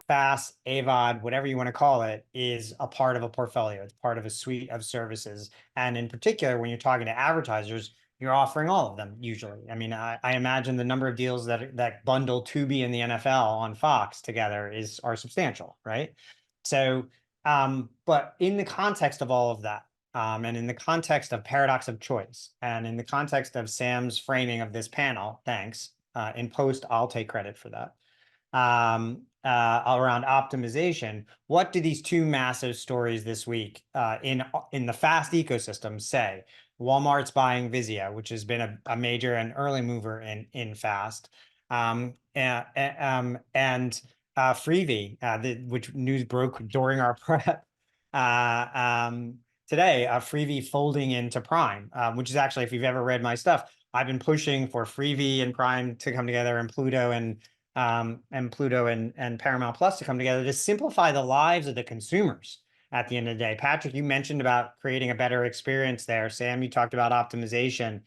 FAST, AVOD, whatever you want to call it, is a part of a portfolio. It's part of a suite of services. And in particular, when you're talking to advertisers, you're offering all of them usually. I mean, I imagine the number of deals that bundle Tubi and the NFL on Fox together are substantial, right? So, but in the context of all of that, and in the context of paradox of choice, and in the context of Sam's framing of this panel, thanks. In post, I'll take credit for that. Around optimization, what do these two massive stories this week in the FAST ecosystem say? Walmart's buying VIZIO, which has been a major and early mover in FAST, and Freevee, which news broke during our prep today. Freevee folding into Prime, which is actually, if you've ever read my stuff, I've been pushing for Freevee and Prime to come together, and Pluto and Paramount Plus to come together to simplify the lives of the consumers at the end of the day. Patrick, you mentioned about creating a better experience there. Sam, you talked about optimization.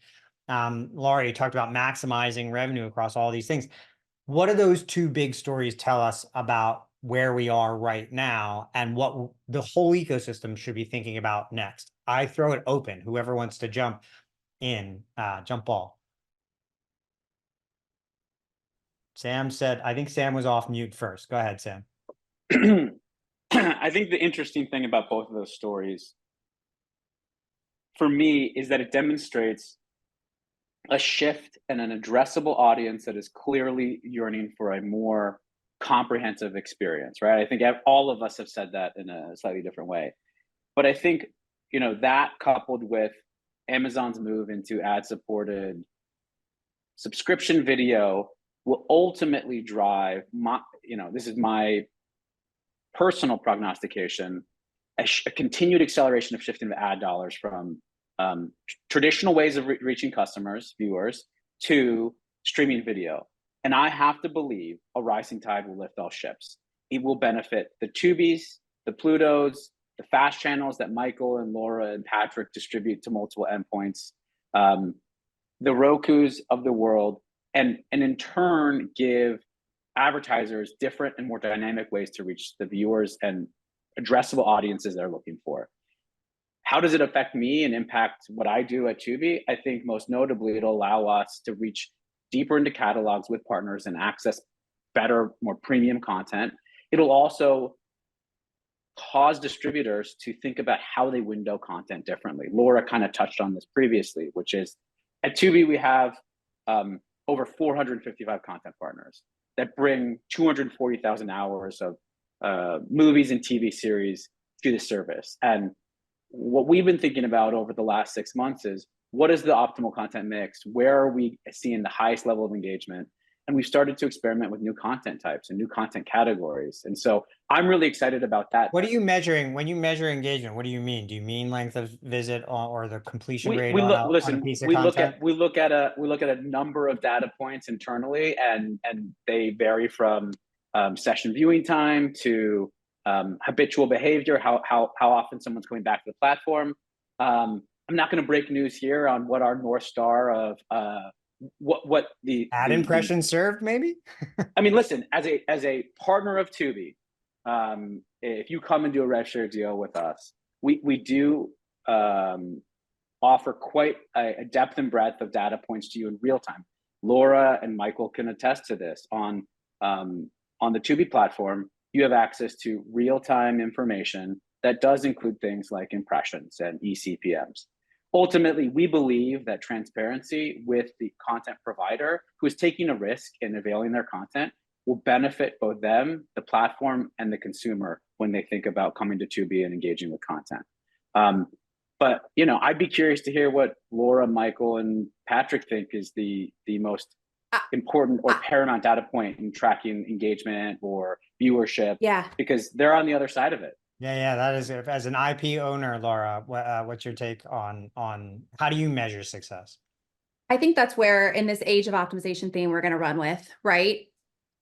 Laura, you talked about maximizing revenue across all these things. What do those two big stories tell us about where we are right now and what the whole ecosystem should be thinking about next? I throw it open. Whoever wants to jump in, jump ball. Sam said, I think Sam was off mute first. Go ahead, Sam. I think the interesting thing about both of those stories for me is that it demonstrates a shift and an addressable audience that is clearly yearning for a more comprehensive experience, right? I think all of us have said that in a slightly different way. But I think, that coupled with Amazon's move into ad-supported subscription video will ultimately drive this is my personal prognostication, a continued acceleration of shifting the ad dollars from traditional ways of reaching customers, viewers, to streaming video. And I have to believe a rising tide will lift all ships. It will benefit the Tubis, the Plutos, the FAST channels that Michael and Laura and Patrick distribute to multiple endpoints, the Rokus of the world, and in turn give advertisers different and more dynamic ways to reach the viewers and addressable audiences they're looking for. How does it affect me and impact what I do at Tubi? I think most notably, it'll allow us to reach deeper into catalogs with partners and access better, more premium content. It'll also cause distributors to think about how they window content differently. Laura kind of touched on this previously, which is at Tubi, we have over 455 content partners that bring 240,000 hours of movies and TV series to the service. And what we've been thinking about over the last 6 months is, what is the optimal content mix? Where are we seeing the highest level of engagement? And we've started to experiment with new content types and new content categories. And so I'm really excited about that. What are you measuring? When you measure engagement, what do you mean? Do you mean length of visit or the completion rate on a piece of content? We look at a number of data points internally, and they vary from session viewing time to habitual behavior, how often someone's coming back to the platform. I'm not going to break news here on what our North Star of what the ad impressions served, maybe. I mean, listen, as a partner of Tubi, if you come and do a rev share deal with us, we do offer quite a depth and breadth of data points to you in real time. Laura and Michael can attest to this. On the Tubi platform, you have access to real-time information that does include things like impressions and eCPMs. Ultimately, we believe that transparency with the content provider who is taking a risk in availing their content will benefit both them, the platform, and the consumer when they think about coming to Tubi and engaging with content. But I'd be curious to hear what Laura, Michael, and Patrick think is the most important or paramount data point in tracking engagement or viewership. Yeah, because they're on the other side of it. Yeah, that is, as an IP owner, Laura, what's your take on how do you measure success? I think that's where, in this age of optimization theme, we're going to run with, right?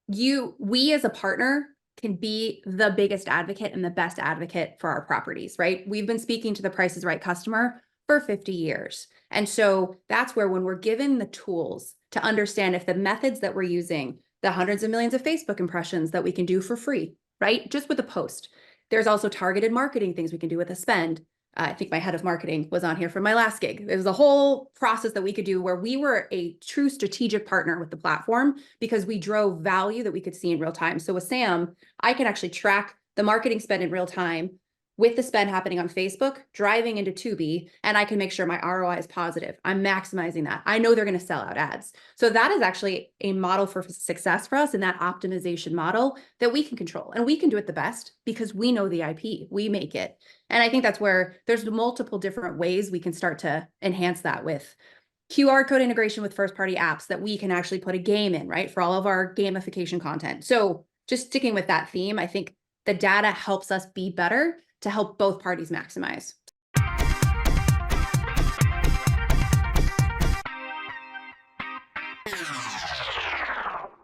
We as a partner can be the biggest advocate and the best advocate for our properties, right? We've been speaking to the Price is Right customer for 50 years. And so that's where, when we're given the tools to understand if the methods that we're using, the hundreds of millions of Facebook impressions that we can do for free, right? Just with a post. There's also targeted marketing things we can do with a spend. I think my head of marketing was on here from my last gig. There's a whole process that we could do where we were a true strategic partner with the platform because we drove value that we could see in real time. So with Sam, I can actually track the marketing spend in real time with the spend happening on Facebook, driving into Tubi, and I can make sure my ROI is positive. I'm maximizing that. I know they're going to sell out ads. So that is actually a model for success for us in that optimization model that we can control. And we can do it the best because we know the IP, we make it. And I think that's where there's multiple different ways we can start to enhance that with QR code integration with first-party apps that we can actually put a game in, right? For all of our gamification content. So just sticking with that theme, I think the data helps us be better to help both parties maximize.